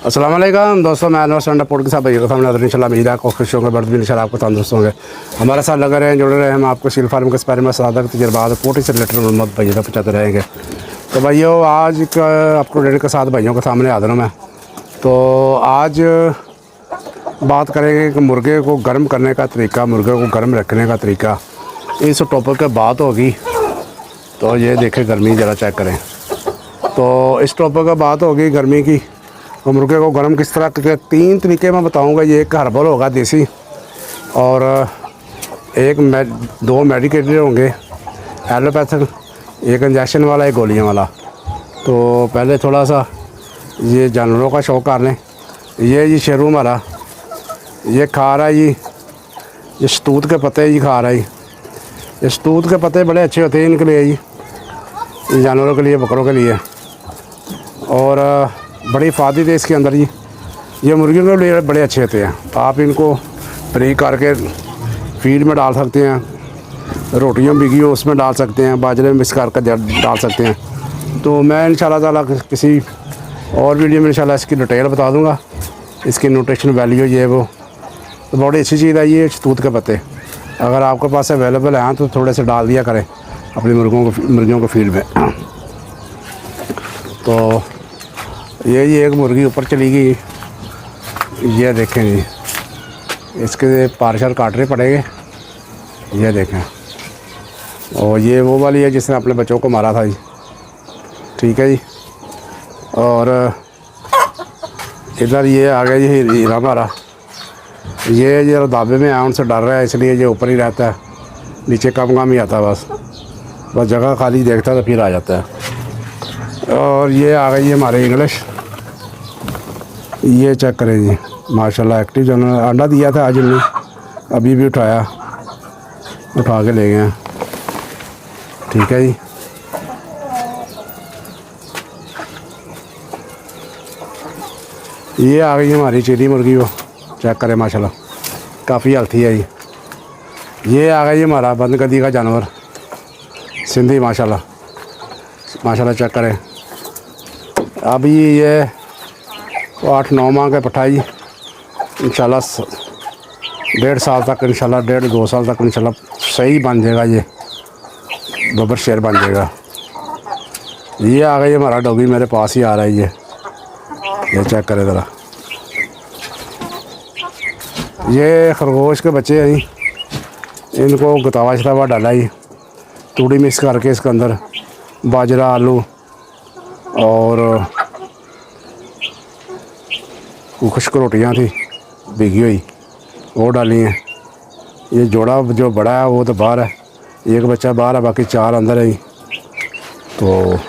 अस्सलाम वालेकुम दोस्तों, मैं अनवर संडापुर के साथ भैया के सामने इंशाल्लाह उम्मीद है आपको खुश होंगे, बर्द भी इंशाल्लाह आपको तंदुरुस्त होंगे। हमारे साथ लगे रहें, जुड़े रहे, हम आपको सील फार्म के बारे में सादक तजर्बात पोल्ट्री से रिलेटेड मालूमात भैया तक पहुँचाते रहेंगे। तो भाइयों, आज का आपको डेट के साथ भाइयों के सामने हाजिर हूँ मैं। तो आज बात करेंगे कि मुर्गे को गर्म करने का तरीका, मुर्गे को गर्म रखने का तरीका, इस टॉपिक पर बात होगी। तो ये देखें, गर्मी ज़रा चेक करें। तो इस टॉपिक पर बात होगी गर्मी की। तो मुर्गे को गर्म किस तरह के 3 तरीके मैं बताऊंगा। ये एक हर्बल होगा देसी, और एक 2 मेडिकेटेड होंगे, एलोपैथिक, एक इंजेक्शन वाला, एक गोलियां वाला। तो पहले थोड़ा सा ये जानवरों का शौक कर लें। ये जी शेरू हमारा, ये खा रहा है जी, ये शतूत के पत्ते जी खा रहा है। ये शतूत के पत्ते बड़े अच्छे होते हैं इनके लिए जी, जानवरों के लिए, बकरों के लिए, और बड़ी फायदे इसके अंदर जी। ये मुर्गियों के लिए बड़े अच्छे होते हैं। आप इनको फ्री करके फीड में डाल सकते हैं, रोटियों बिगी हो उसमें डाल सकते हैं, बाजरे में मिक्स करके डाल सकते हैं। तो मैं इंशाल्लाह ताला किसी और वीडियो में इंशाल्लाह इसकी डिटेल बता दूंगा, इसकी न्यूट्रिशन वैल्यू ये वो। तो बड़ी अच्छी चीज़ है ये शतूत के पत्ते। अगर आपके पास अवेलेबल हैं तो थोड़े से डाल दिया करें अपनी मुर्गियों को फीड में। तो ये एक मुर्गी ऊपर चली गई, ये देखें जी, इसके पार्शल काटने पड़ेंगे, ये देखें। और ये वो वाली है जिसने अपने बच्चों को मारा था जी, ठीक है जी। और इधर ये आ गया जी हीरा मारा, ये जरा दाबे में आउन से डर रहा है, इसलिए ये ऊपर ही रहता है, नीचे कम ही आता है। बस जगह खाली देखता है तो फिर आ जाता है। और ये आ गई है हमारे इंग्लिश, ये चेक करें जी, माशाल्लाह एक्टिव जानवर। अंडा दिया था आज हमने, अभी भी उठा के ले गए हैं, ठीक है जी। ये आ गई हमारी चीनी मुर्गी, वो चेक करें माशाल्लाह काफ़ी हेल्थी है जी। ये आ गई हमारा बंद गद्दी का जानवर सिंधी, माशाल्लाह चेक करें। अभी ये 8-9 माह का पट्ठा जी, इंशाल्लाह 1.5 साल तक, इंशाल्लाह 1.5-2 साल तक इंशाल्लाह सही बन जाएगा, ये बबर शेर बन जाएगा। ये आ गई हमारा डॉगी, मेरे पास ही आ रहा है ये चेक करें ज़रा। ये खरगोश के बच्चे हैं जी, इनको गतावा शतावा डाला ही, तूड़ी मिक्स करके इसके अंदर बाजरा, आलू और खुश्क रोटियाँ थी भीगी हुई, वो डाली हैं। ये जोड़ा जो बड़ा है वो तो बाहर है, एक बच्चा बाहर है, बाकी 4 अंदर है। तो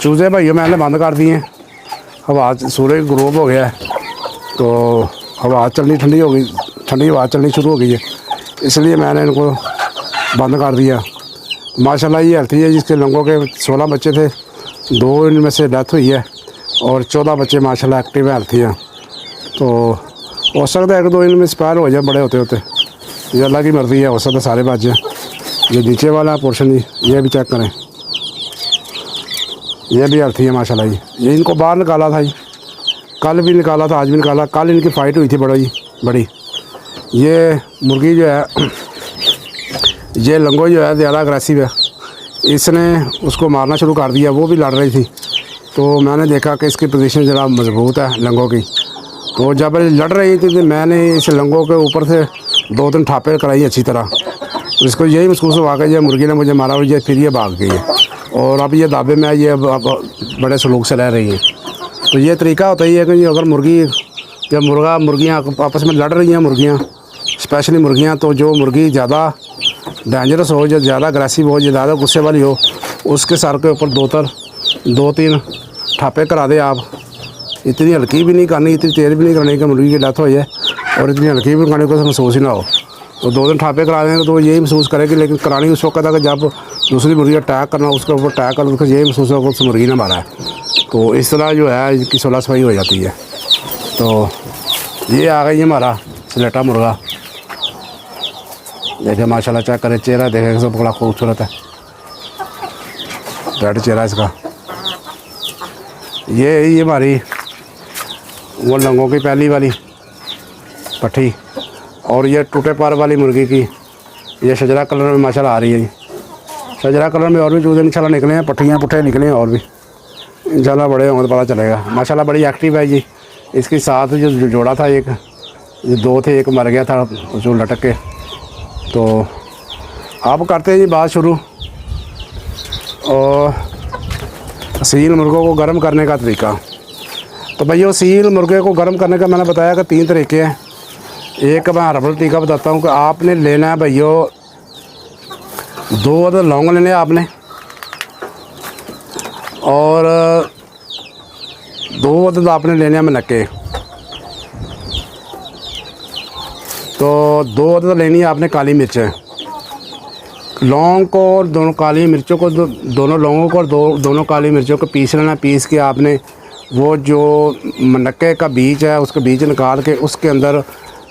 चूज़े भाइयों मैंने बंद कर दिए हैं, हवा, सूरज ग्रूब हो गया है, तो हवा चलनी ठंडी हो गई, ठंडी हवा चलनी शुरू हो गई है, इसलिए मैंने इनको बंद कर दिया। माशाल्लाह ये हेल्थी है। जिसके लोगों के 16 बच्चे थे, 2 इनमें से डेथ हुई है, और 14 बच्चे माशाल्लाह एक्टिव है, हेल्थी हैं। तो हो सकता है 1-2 इनमें एक्सपायर हो जाए बड़े होते, ये अल्लाह की मर्ज़ी है, हो सकता है सारे बच जाएँ। ये नीचे वाला पोर्शन जी, ये भी चेक करें, ये भी हेल्थी है माशाल्लाह जी। ये इनको बाहर निकाला था जी, कल भी निकाला था, आज भी निकाला। कल इनकी फ़ाइट हुई थी बड़ी। ये मुर्गी जो है, ये लंगो जो है ज़्यादा अग्रेसिव है, इसने उसको मारना शुरू कर दिया, वो भी लड़ रही थी। तो मैंने देखा कि इसकी पोजीशन ज़रा मजबूत है लंगों की, तो जब लड़ रही थी तो मैंने इस लंगों के ऊपर से 2-3 ठापे कराई अच्छी तरह। तो इसको यही महसूस हुआ कि ये मुर्गी ने मुझे मारा, और ये फिर ये भाग गई है, और अब ये दाबे में ये बड़े सलूक से रह रही है। तो ये तरीका होता ही है कि अगर मुर्गियाँ आपस में लड़ रही हैं, मुर्गियाँ स्पेशली मुर्गियाँ, तो जो मुर्गी ज़्यादा डेंजरस हो, जो ज़्यादा अग्रेसिव हो, जो ज़्यादा गुस्से वाली हो, उसके सर के ऊपर 2-3 ठापे करा दे आप। इतनी हल्की भी नहीं करनी, इतनी तेज़ भी नहीं करनी कि मुर्गी की डेथ हो जाए, और इतनी हल्की भी करने को महसूस ही ना हो। तो 2 दिन ठापे करा देंगे तो यही महसूस करेगी, लेकिन करानी उस वक्त है कि जब दूसरी मुर्गी अटैक करना, उसके ऊपर अटैक करना, उसको यही महसूस होगा उस मुर्गी ने मारा है। तो इस तरह जो है इसकी 16 सफाई हो जाती है। तो ये आ गई हमारा स्लेटा मुर्गा, देखे माशाल्लाह चेक करें, चेहरा देखे सब बड़ा खूबसूरत है, रेड चेहरा इसका। ये हमारी वो लंगों की पहली वाली पट्टी, और ये टूटे पार वाली मुर्गी की ये शजरा कलर में माशाल्लाह आ रही है जी। शजरा कलर में और भी चूजे इंशाल्लाह निकले हैं, पट्टियाँ पुट्ठे निकले हैं और भी इंशाल्लाह बड़े होंगे तो पता चलेगा। माशाल्लाह बड़ी एक्टिव है जी। इसके साथ जो जोड़ा था एक, ये 2 थे, एक मर गया था जो लटक के। तो आप करते हैं जी बात शुरू, और सील मुर्गों को गर्म करने का तरीका। तो भैया सील मुर्गे को गर्म करने का मैंने बताया कि 3 तरीके हैं। एक मैं हर्बल टीका बताता हूँ कि आपने लेना है भैया 2 अदद लौंग लेने हैं आपने, और 2 अदद आपने लेने हैं मनक्के। तो 2 अदद लेनी है आपने काली मिर्चें, लौंग को और दोनों काली मिर्चों को, दोनों लौंगों को और दोनों काली मिर्चों को पीस लेना। पीस के आपने वो जो मनक्के का बीज है उसका बीज निकाल के उसके अंदर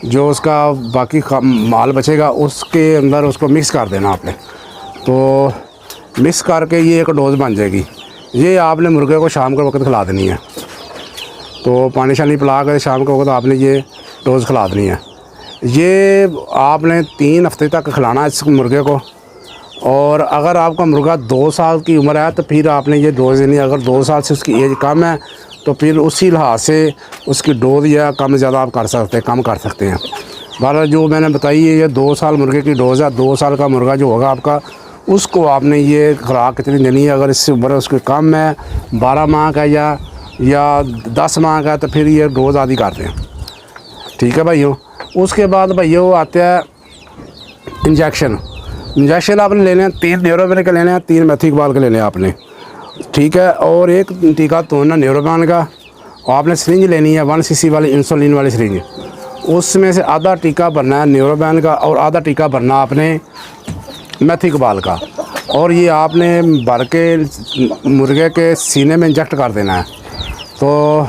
जो उसका बाकी माल बचेगा उसके अंदर उसको मिक्स कर देना आपने। तो मिक्स करके ये एक डोज बन जाएगी। ये आपने मुर्गे को शाम के वक्त खिला देनी है। तो पानी शानी पिला कर शाम के वक्त आपने ये डोज़ खिला देनी है। ये आपने 3 हफ्ते तक खिलाना है इस मुर्गे को। और अगर आपका मुर्गा 2 साल की उम्र है तो फिर आपने ये डोज़ देनी है। अगर 2 साल से उसकी एज कम है तो फिर उसी लिहाज से उसकी डोज या कम ज़्यादा आप कर सकते हैं, कम कर सकते हैं। बहरहाल जो मैंने बताई है ये 2 साल मुर्गे की डोज़ है। 2 साल का मुर्गा जो होगा आपका उसको आपने ये खुराक कितनी देनी है। अगर इससे उम्र उसकी कम है, 12 माह का या 10 माह का, तो फिर ये डोज़ आदि करते हैं। ठीक है भाइयों। उसके बाद भाइयों आता है इंजेक्शन। इंजेक्शन आपने लेने हैं 3 न्यूरोबेन के लेने हैं, 3 मेथी इकबाल के लेने हैं आपने। ठीक है। और एक टीका तो ना न्यूरोबेन का, और आपने सिरिंज लेनी है 1 cc वाली इंसुलिन वाली सिरिंज। उसमें से आधा टीका भरना है न्यूरोबेन का और आधा टीका भरना आपने मेथी इकबाल का। और ये आपने भर के मुर्गे के सीने में इंजेक्ट कर देना है। तो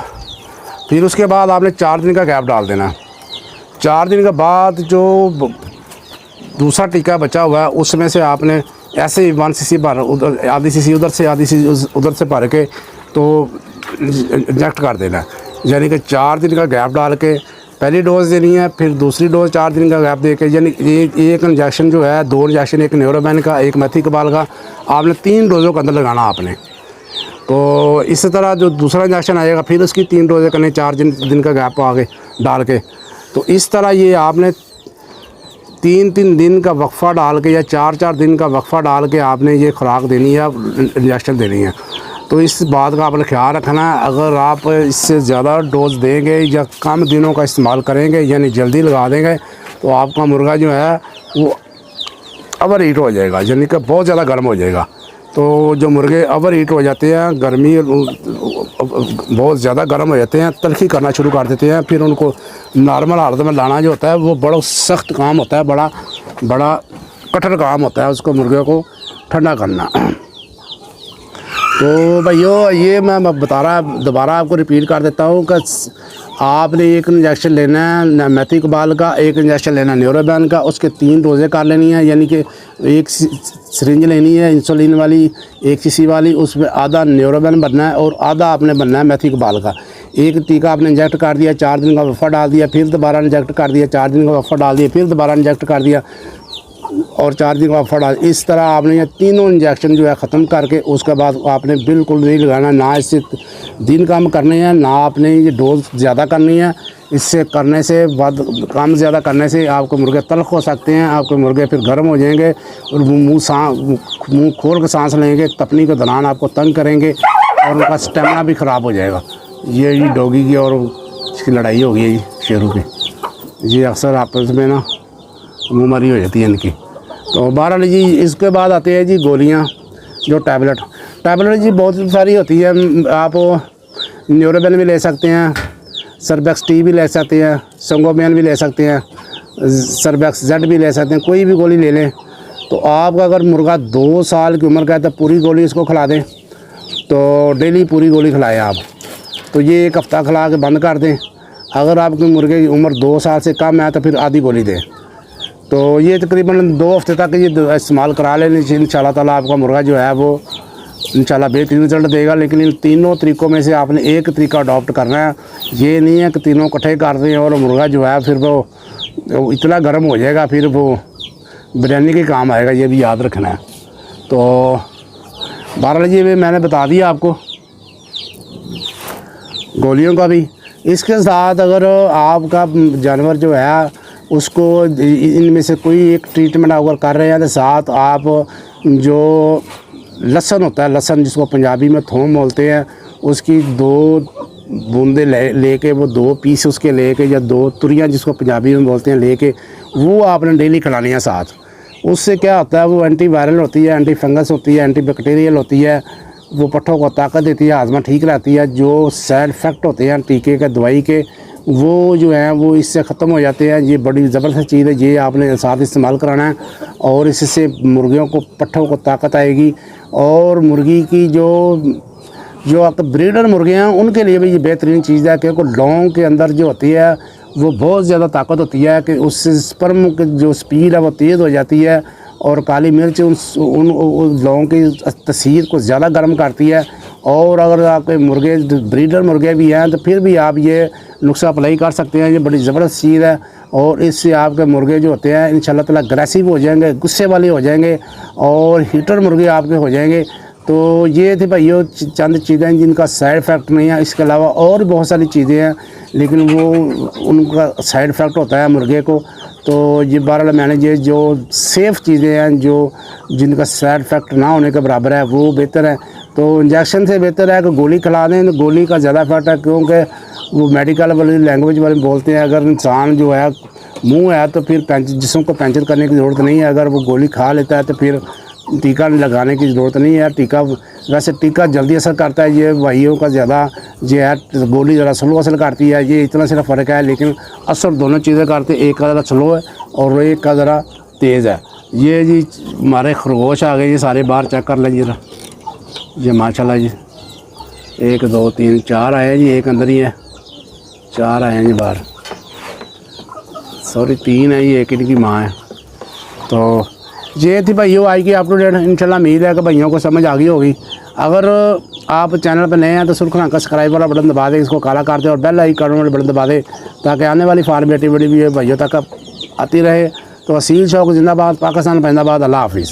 फिर उसके बाद आपने 4 दिन का गैप डाल देना है। 4 दिन के बाद जो दूसरा टीका बचा हुआ है उसमें से आपने ऐसे ही 1 cc भर, उधर आधी cc उधर से आधी cc उधर से भर के तो इंजेक्ट कर देना है। यानी कि 4 दिन का गैप डाल के पहली डोज़ देनी है, फिर दूसरी डोज़ 4 दिन का गैप दे के, यानी एक इंजेक्शन जो है 2 इंजेक्शन, एक न्यूरोबेन का, एक मेथी इकबाल का, आपने 3 डोज़ों के अंदर लगाना आपने। तो इस तरह जो दूसरा इंजेक्शन आएगा फिर उसकी 3 डोज़ें करनी 4 दिन का गैप आगे डाल के। तो इस तरह ये आपने 3-3 दिन का वक्फ़ा डाल के या 4-4 दिन का वक्फ़ा डाल के आपने ये खुराक देनी है, इंजेक्शन देनी है। तो इस बात का आपने ख्याल रखना है। अगर आप इससे ज़्यादा डोज देंगे या कम दिनों का इस्तेमाल करेंगे यानी जल्दी लगा देंगे तो आपका मुर्गा जो है वो ओवर हीट हो जाएगा, यानी कि बहुत ज़्यादा गर्म हो जाएगा। तो जो मुर्गे ओवर हीट हो जाते हैं, गर्मी बहुत ज़्यादा गर्म हो जाते हैं, तलखी करना शुरू कर देते हैं, फिर उनको नॉर्मल हालत में लाना जो होता है वो बड़ा सख्त काम होता है, बड़ा कठिन काम होता है उसको मुर्गे को ठंडा करना। तो भाइयों ये मैं बता रहा, दोबारा आपको रिपीट कर देता हूँ कि आपने एक इंजेक्शन लेना है मेथी इकबाल का, एक इंजेक्शन लेना है न्यूरोबेन का, उसके 3 डोज़ें कर लेनी है। यानी कि एक सिरिंज लेनी है इंसुलिन वाली 1 cc वाली, उसमें आधा न्यूरोबेन भरना है और आधा आपने भरना है मेथी इकबाल का। एक टीका आपने इंजेक्ट कर दिया, 4 दिन का वफ़ा डाल दिया, फिर दोबारा इंजेक्ट कर दिया, 4 दिन का वफ़ा डाल दिया, फिर दोबारा इंजेक्ट कर दिया और 4 दिन का वफ़ा डाल। इस तरह आपने ये तीनों इंजेक्शन जो है ख़त्म करके उसके बाद आपने बिल्कुल नहीं लगाना, ना इससे दिन कम करने हैं, ना आपने ये डोज ज़्यादा करनी है। इससे करने से बाद कम ज़्यादा करने से आपके मुर्गे तल्ख हो सकते हैं, आपके मुर्गे फिर गर्म हो जाएंगे और मुँह खोल के सांस लेंगे, तपनी के दौरान आपको तंग करेंगे और उनका स्टेमिना भी ख़राब हो जाएगा। ये डॉगी की और इसकी लड़ाई हो गई है जी शेरों की। ये अक्सर आपस में ना मुँहमारी हो जाती है इनकी। तो बहरहाल जी इसके बाद आते हैं जी गोलियाँ, जो टैबलेट जी बहुत सारी होती है। आप न्यूरोबेन भी ले सकते हैं, सर्बेक्स टी भी ले सकते हैं, संगोमेन भी ले सकते हैं, सर्बेक्स जेड भी ले सकते हैं, कोई भी गोली ले लें। तो आपका अगर मुर्गा 2 साल की उम्र का है तो पूरी गोली इसको खिला दें, तो डेली पूरी गोली खिलाएं आप। तो ये 1 हफ़्ता खिला के बंद कर दें। अगर आपके मुर्गे की उम्र 2 साल से कम है तो फिर आधी गोली दें। तो ये तकरीबन 2 हफ्ते तक ये इस्तेमाल करा लेने से इंशाल्लाह ताला आपका मुर्गा जो है वो इंशाल्लाह बेहतरीन रिजल्ट देगा। लेकिन इन तीनों तरीक़ों में से आपने एक तरीका अडॉप्ट करना है। ये नहीं है कि तीनों इकट्ठे कर दें और मुर्गा जो है फिर वो इतना गर्म हो जाएगा, फिर वो बिरयानी के काम आएगा, ये भी याद रखना है। तो बहरहाल ये मैंने बता दिया आपको गोलियों का भी। इसके साथ अगर आपका जानवर जो है उसको इनमें से कोई एक ट्रीटमेंट अगर कर रहे हैं तो साथ आप जो लहसुन होता है, लहसुन जिसको पंजाबी में थोम बोलते हैं, उसकी 2 बूंदे लेके वो 2 पीस उसके लेके, या 2 तुरियाँ जिसको पंजाबी में बोलते हैं लेके, वो आपने डेली खिलानी है साथ। उससे क्या होता है, वो एंटी वायरल होती है, एंटी फंगस होती है, एंटी बैक्टीरियल होती है, वो पट्ठों को ताकत देती है, हाजमा ठीक रहती है। जो साइड इफ़ेक्ट होते हैं टीके के, दवाई के, वो जो हैं वो इससे ख़त्म हो जाते हैं। ये बड़ी ज़बरदस्त चीज़ है, ये आपने साथ इस्तेमाल कराना है और इससे मुर्गियों को, पट्ठों को ताकत आएगी। और मुर्गी की जो आपके ब्रीडर मुर्गे हैं उनके लिए भी ये बेहतरीन चीज़ है, क्योंकि लौंग के अंदर जो होती है वो बहुत ज़्यादा ताकत होती है कि उससे स्पर्म की जो स्पीड है वो तेज़ हो जाती है। और काली मिर्च उन लौंग की तसीर को ज़्यादा गर्म करती है। और अगर आपके मुर्गे ब्रीडर मुर्गे भी हैं तो फिर भी आप ये नुस्खा अप्लाई कर सकते हैं। ये बड़ी ज़बरदस्त चीज़ है और इससे आपके मुर्गे जो होते हैं इंशाल्लाह ताला अग्रेसिव हो जाएंगे, गुस्से वाले हो जाएंगे और हीटर मुर्गे आपके हो जाएंगे। तो ये थे भाई चंद चीज़ें जिनका साइड इफ़ेक्ट नहीं है। इसके अलावा और बहुत सारी चीज़ें हैं लेकिन वो उनका साइड इफ़ेक्ट होता है मुर्गे को। तो ये बहरहाल मैंने ये जो सेफ़ चीज़ें हैं जो जिनका साइड इफ़ेक्ट ना होने के बराबर है वो बेहतर है। तो इंजेक्शन से बेहतर है कि गोली खिला दें, तो गोली का ज़्यादा इफेक्ट है, क्योंकि वो मेडिकल वाली लैंग्वेज वाले बोलते हैं अगर इंसान जो है मुंह है तो फिर जिस्म को पैंचर करने की ज़रूरत नहीं है। अगर वो गोली खा लेता है तो फिर टीका लगाने की ज़रूरत नहीं है। टीका वैसे टीका जल्दी असर करता है, ये वाइयों का ज़्यादा जो है गोली ज़रा स्लो असर करती है। ये इतना सिर्फ फ़र्क है, लेकिन असर दोनों चीज़ें करते हैं। एक का ज़रा स्लो है और एक का ज़रा तेज़ है। ये जी हमारे खरगोश आ गए, ये सारे बाहर चेक कर लें जरा। ये माशाल्लाह जी 1 2 3 4 आए हैं जी, एक अंदर ही है, 4 आए हैं जी बाहर, सॉरी 3 है ये, एक इनकी माँ है। तो ये थी भाइयों आज की अपडेट। इंशाल्लाह उम्मीद है कि भाइयों को समझ आ गई होगी। अगर आप चैनल पर नए हैं तो सुर्ख रंग का सब्सक्राइब वाला बटन दबा दें, इसको काला कर दें और बेल आइकन वाला बटन दबा दें ताकि आने वाली फार्म एक्टिविटी भी भाइयों तक आती रहे। तो असील शौक जिंदाबाद, पाकिस्तान जिंदाबाद, अल्लाह हाफिज़।